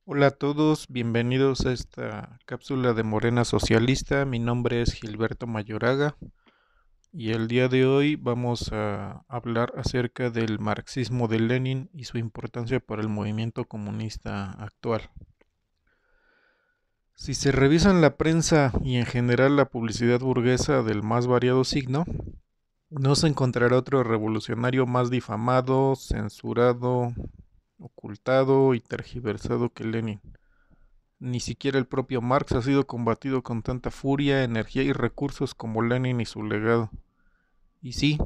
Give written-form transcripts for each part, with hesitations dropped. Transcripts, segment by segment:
Hola a todos, bienvenidos a esta cápsula de Morena Socialista. Mi nombre es Gilberto Mayoraga y el día de hoy vamos a hablar acerca del marxismo de Lenin y su importancia para el movimiento comunista actual. Si se revisan la prensa y en general la publicidad burguesa del más variado signo, no se encontrará otro revolucionario más difamado, censurado, ocultado y tergiversado que Lenin. Ni siquiera el propio Marx ha sido combatido con tanta furia, energía y recursos como Lenin y su legado. Y sí,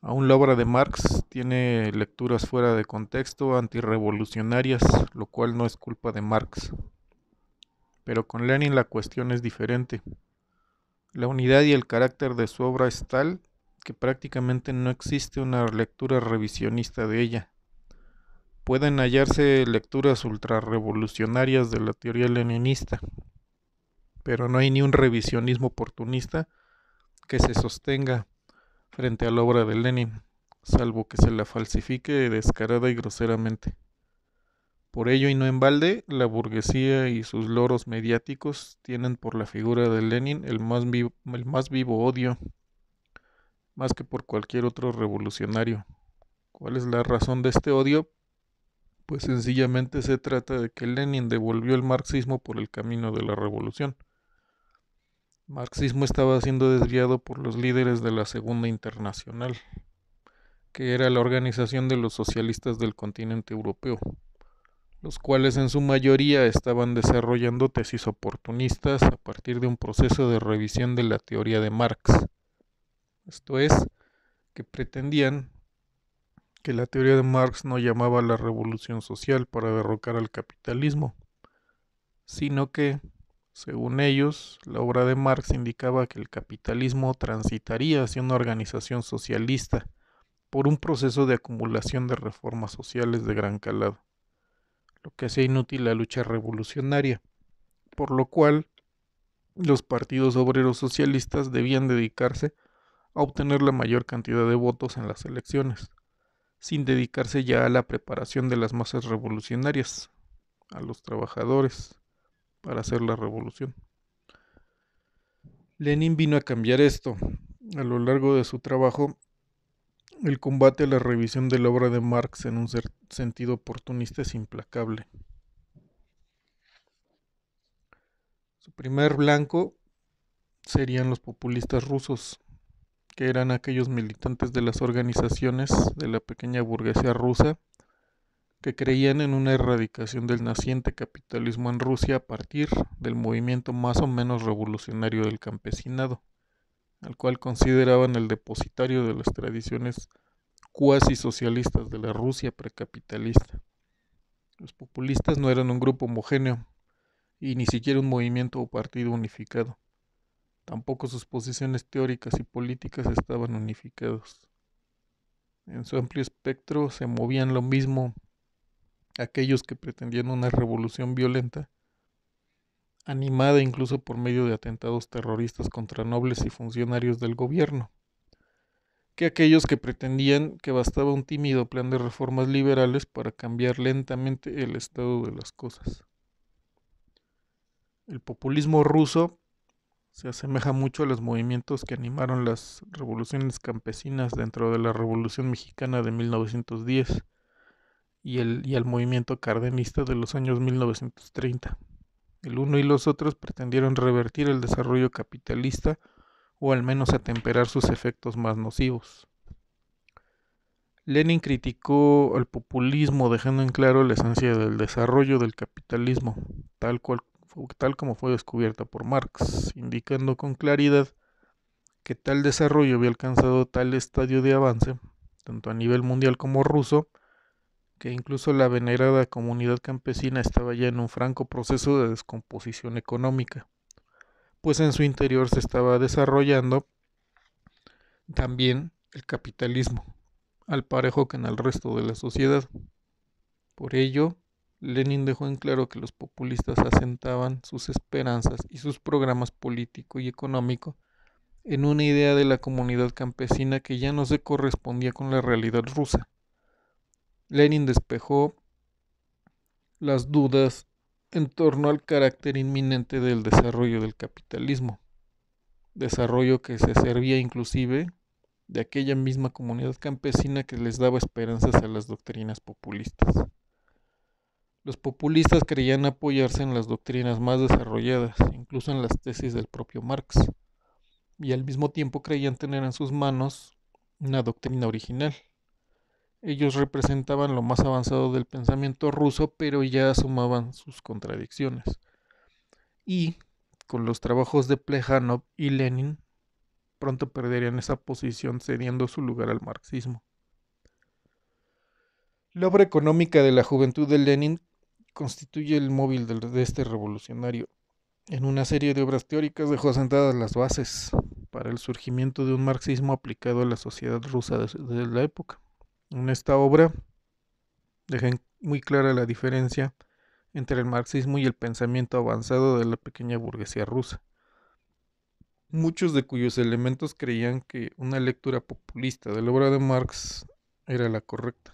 aún la obra de Marx tiene lecturas fuera de contexto, antirrevolucionarias, lo cual no es culpa de Marx. Pero con Lenin la cuestión es diferente. La unidad y el carácter de su obra es tal que prácticamente no existe una lectura revisionista de ella. Pueden hallarse lecturas ultrarrevolucionarias de la teoría leninista, pero no hay ni un revisionismo oportunista que se sostenga frente a la obra de Lenin, salvo que se la falsifique descarada y groseramente. Por ello y no en balde, la burguesía y sus loros mediáticos tienen por la figura de Lenin el más vivo odio, más que por cualquier otro revolucionario. ¿Cuál es la razón de este odio? Pues sencillamente se trata de que Lenin devolvió el marxismo por el camino de la revolución. Marxismo estaba siendo desviado por los líderes de la Segunda Internacional, que era la organización de los socialistas del continente europeo, los cuales en su mayoría estaban desarrollando tesis oportunistas a partir de un proceso de revisión de la teoría de Marx. Esto es, que pretendían que la teoría de Marx no llamaba a la revolución social para derrocar al capitalismo, sino que, según ellos, la obra de Marx indicaba que el capitalismo transitaría hacia una organización socialista por un proceso de acumulación de reformas sociales de gran calado, lo que hacía inútil la lucha revolucionaria, por lo cual los partidos obreros socialistas debían dedicarse a obtener la mayor cantidad de votos en las elecciones, sin dedicarse ya a la preparación de las masas revolucionarias, a los trabajadores, para hacer la revolución. Lenin vino a cambiar esto. A lo largo de su trabajo, el combate a la revisión de la obra de Marx en un sentido oportunista es implacable. Su primer blanco serían los populistas rusos, que eran aquellos militantes de las organizaciones de la pequeña burguesía rusa que creían en una erradicación del naciente capitalismo en Rusia a partir del movimiento más o menos revolucionario del campesinado, al cual consideraban el depositario de las tradiciones cuasi socialistas de la Rusia precapitalista. Los populistas no eran un grupo homogéneo y ni siquiera un movimiento o partido unificado. Tampoco sus posiciones teóricas y políticas estaban unificados. En su amplio espectro se movían lo mismo aquellos que pretendían una revolución violenta, animada incluso por medio de atentados terroristas contra nobles y funcionarios del gobierno, que aquellos que pretendían que bastaba un tímido plan de reformas liberales para cambiar lentamente el estado de las cosas. El populismo ruso se asemeja mucho a los movimientos que animaron las revoluciones campesinas dentro de la Revolución Mexicana de 1910 y al movimiento cardenista de los años 1930. El uno y los otros pretendieron revertir el desarrollo capitalista o al menos atemperar sus efectos más nocivos. Lenin criticó al populismo dejando en claro la esencia del desarrollo del capitalismo, tal como fue descubierta por Marx, indicando con claridad que tal desarrollo había alcanzado tal estadio de avance, tanto a nivel mundial como ruso, que incluso la venerada comunidad campesina estaba ya en un franco proceso de descomposición económica, pues en su interior se estaba desarrollando también el capitalismo, al parejo que en el resto de la sociedad. Por ello, Lenin dejó en claro que los populistas asentaban sus esperanzas y sus programas político y económico en una idea de la comunidad campesina que ya no se correspondía con la realidad rusa. Lenin despejó las dudas en torno al carácter inminente del desarrollo del capitalismo, desarrollo que se servía inclusive de aquella misma comunidad campesina que les daba esperanzas a las doctrinas populistas. Los populistas creían apoyarse en las doctrinas más desarrolladas, incluso en las tesis del propio Marx, y al mismo tiempo creían tener en sus manos una doctrina original. Ellos representaban lo más avanzado del pensamiento ruso, pero ya asumaban sus contradicciones. Y con los trabajos de Plejánov y Lenin, pronto perderían esa posición cediendo su lugar al marxismo. La obra económica de la juventud de Lenin constituye el móvil de este revolucionario. En una serie de obras teóricas dejó sentadas las bases para el surgimiento de un marxismo aplicado a la sociedad rusa de la época. En esta obra deja muy clara la diferencia entre el marxismo y el pensamiento avanzado de la pequeña burguesía rusa, muchos de cuyos elementos creían que una lectura populista de la obra de Marx era la correcta.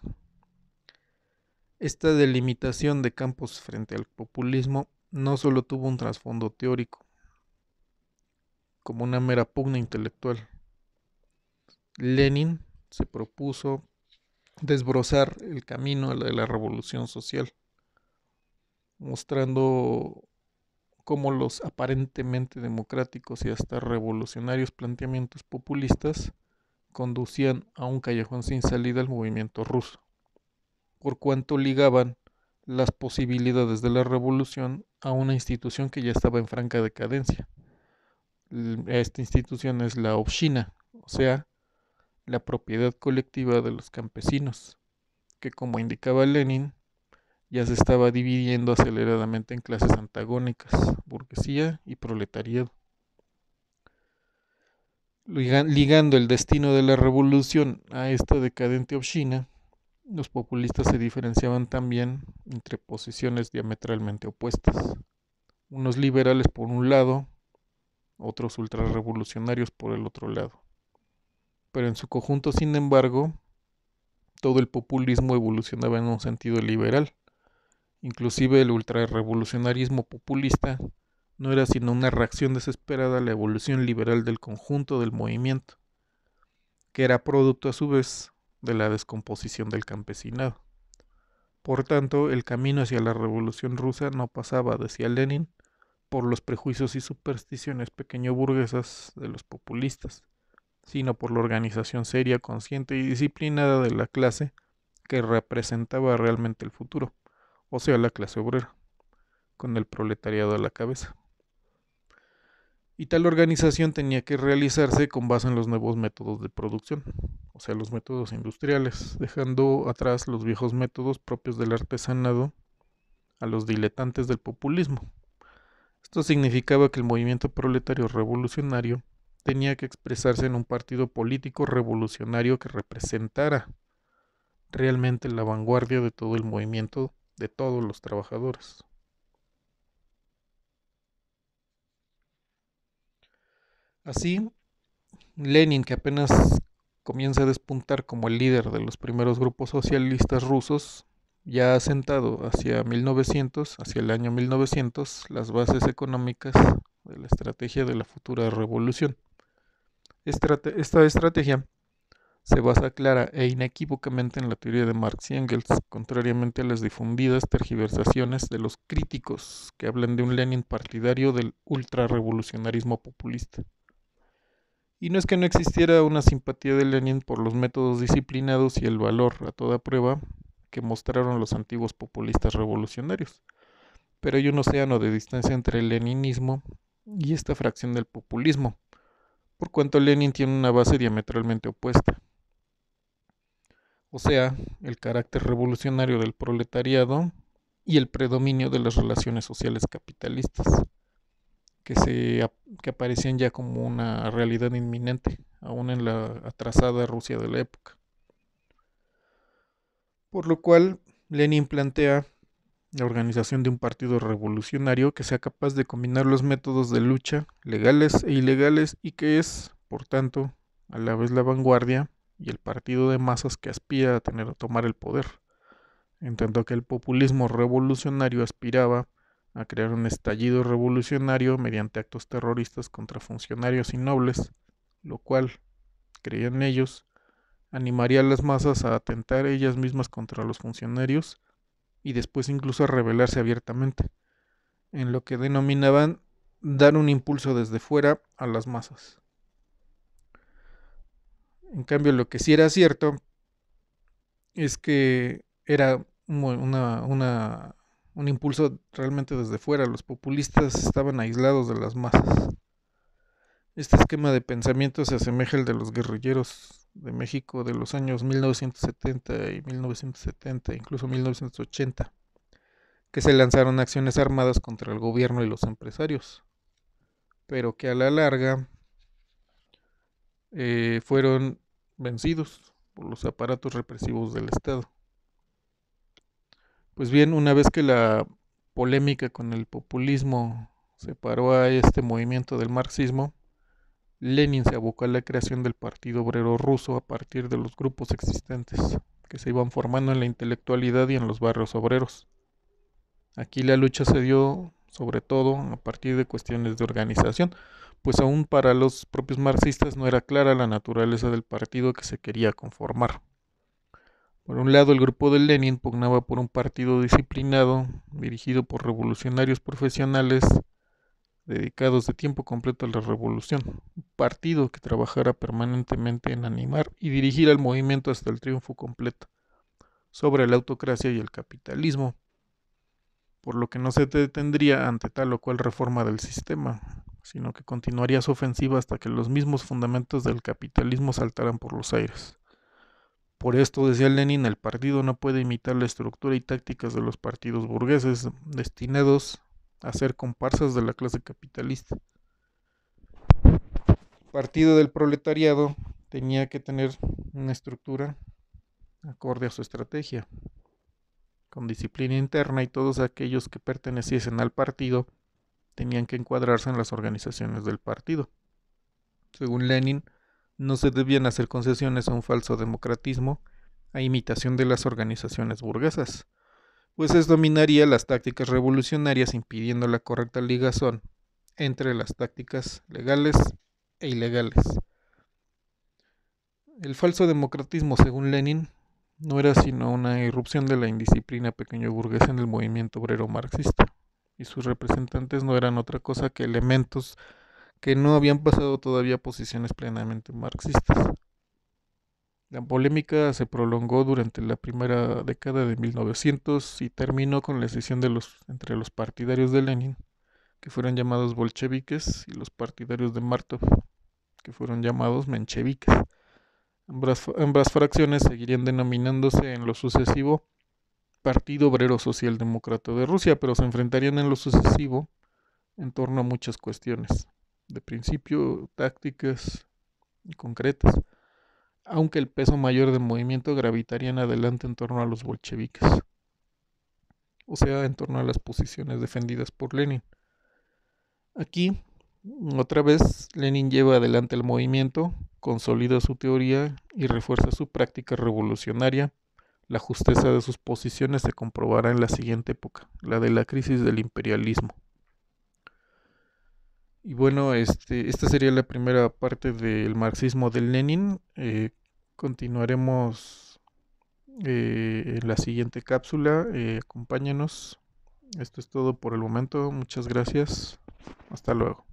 Esta delimitación de campos frente al populismo no solo tuvo un trasfondo teórico, como una mera pugna intelectual. Lenin se propuso desbrozar el camino de la revolución social, mostrando cómo los aparentemente democráticos y hasta revolucionarios planteamientos populistas conducían a un callejón sin salida al movimiento ruso, por cuanto ligaban las posibilidades de la revolución a una institución que ya estaba en franca decadencia. Esta institución es la Obshchina, o sea, la propiedad colectiva de los campesinos, que como indicaba Lenin, ya se estaba dividiendo aceleradamente en clases antagónicas, burguesía y proletariado. Ligando el destino de la revolución a esta decadente Obshchina, los populistas se diferenciaban también entre posiciones diametralmente opuestas. Unos liberales por un lado, otros ultrarrevolucionarios por el otro lado. Pero en su conjunto, sin embargo, todo el populismo evolucionaba en un sentido liberal. Inclusive el ultrarrevolucionarismo populista no era sino una reacción desesperada a la evolución liberal del conjunto del movimiento, que era producto a su vez de la descomposición del campesinado. Por tanto, el camino hacia la revolución rusa no pasaba, decía Lenin, por los prejuicios y supersticiones pequeño burguesas de los populistas, sino por la organización seria, consciente y disciplinada de la clase que representaba realmente el futuro, o sea, la clase obrera, con el proletariado a la cabeza. Y tal organización tenía que realizarse con base en los nuevos métodos de producción, o sea, los métodos industriales, dejando atrás los viejos métodos propios del artesanado a los diletantes del populismo. Esto significaba que el movimiento proletario revolucionario tenía que expresarse en un partido político revolucionario que representara realmente la vanguardia de todo el movimiento de todos los trabajadores. Así, Lenin, que apenas comienza a despuntar como el líder de los primeros grupos socialistas rusos, ya ha sentado hacia el año 1900, las bases económicas de la estrategia de la futura revolución. Esta estrategia se basa clara e inequívocamente en la teoría de Marx y Engels, contrariamente a las difundidas tergiversaciones de los críticos que hablan de un Lenin partidario del ultrarrevolucionarismo populista. Y no es que no existiera una simpatía de Lenin por los métodos disciplinados y el valor a toda prueba que mostraron los antiguos populistas revolucionarios, pero hay un océano de distancia entre el leninismo y esta fracción del populismo, por cuanto Lenin tiene una base diametralmente opuesta, o sea, el carácter revolucionario del proletariado y el predominio de las relaciones sociales capitalistas, que aparecían ya como una realidad inminente, aún en la atrasada Rusia de la época. Por lo cual, Lenin plantea la organización de un partido revolucionario que sea capaz de combinar los métodos de lucha legales e ilegales y que es, por tanto, a la vez la vanguardia y el partido de masas que aspira a tomar el poder en tanto que el populismo revolucionario aspiraba a crear un estallido revolucionario mediante actos terroristas contra funcionarios y nobles, lo cual, creían ellos, animaría a las masas a atentar ellas mismas contra los funcionarios y después incluso a rebelarse abiertamente, en lo que denominaban dar un impulso desde fuera a las masas. En cambio, lo que sí era cierto es que era un impulso realmente desde fuera. Los populistas estaban aislados de las masas. Este esquema de pensamiento se asemeja al de los guerrilleros de México de los años 1970 y 1970, incluso 1980, que se lanzaron acciones armadas contra el gobierno y los empresarios, pero que a la larga fueron vencidos por los aparatos represivos del Estado. Pues bien, una vez que la polémica con el populismo separó a este movimiento del marxismo, Lenin se abocó a la creación del Partido Obrero Ruso a partir de los grupos existentes que se iban formando en la intelectualidad y en los barrios obreros. Aquí la lucha se dio sobre todo a partir de cuestiones de organización, pues aún para los propios marxistas no era clara la naturaleza del partido que se quería conformar. Por un lado, el grupo de Lenin pugnaba por un partido disciplinado, dirigido por revolucionarios profesionales dedicados de tiempo completo a la revolución, un partido que trabajara permanentemente en animar y dirigir al movimiento hasta el triunfo completo sobre la autocracia y el capitalismo, por lo que no se detendría ante tal o cual reforma del sistema, sino que continuaría su ofensiva hasta que los mismos fundamentos del capitalismo saltaran por los aires. Por esto, decía Lenin, el partido no puede imitar la estructura y tácticas de los partidos burgueses, destinados a ser comparsas de la clase capitalista. El partido del proletariado tenía que tener una estructura acorde a su estrategia, con disciplina interna, y todos aquellos que perteneciesen al partido tenían que encuadrarse en las organizaciones del partido. Según Lenin, no se debían hacer concesiones a un falso democratismo a imitación de las organizaciones burguesas, pues esto dominaría las tácticas revolucionarias, impidiendo la correcta ligazón entre las tácticas legales e ilegales. El falso democratismo, según Lenin, no era sino una irrupción de la indisciplina pequeño burguesa en el movimiento obrero marxista, y sus representantes no eran otra cosa que elementos que no habían pasado todavía a posiciones plenamente marxistas. La polémica se prolongó durante la primera década de 1900 y terminó con la escisión entre los partidarios de Lenin, que fueron llamados bolcheviques, y los partidarios de Mártov, que fueron llamados mencheviques. Ambas fracciones seguirían denominándose en lo sucesivo Partido Obrero Socialdemócrata de Rusia, pero se enfrentarían en lo sucesivo en torno a muchas cuestiones, de principio, tácticas y concretas, aunque el peso mayor del movimiento gravitaría en adelante en torno a los bolcheviques, o sea, en torno a las posiciones defendidas por Lenin. Aquí, otra vez, Lenin lleva adelante el movimiento, consolida su teoría y refuerza su práctica revolucionaria. La justeza de sus posiciones se comprobará en la siguiente época, la de la crisis del imperialismo. Y bueno, esta sería la primera parte del marxismo de Lenin. Continuaremos en la siguiente cápsula. Acompáñenos. Esto es todo por el momento. Muchas gracias. Hasta luego.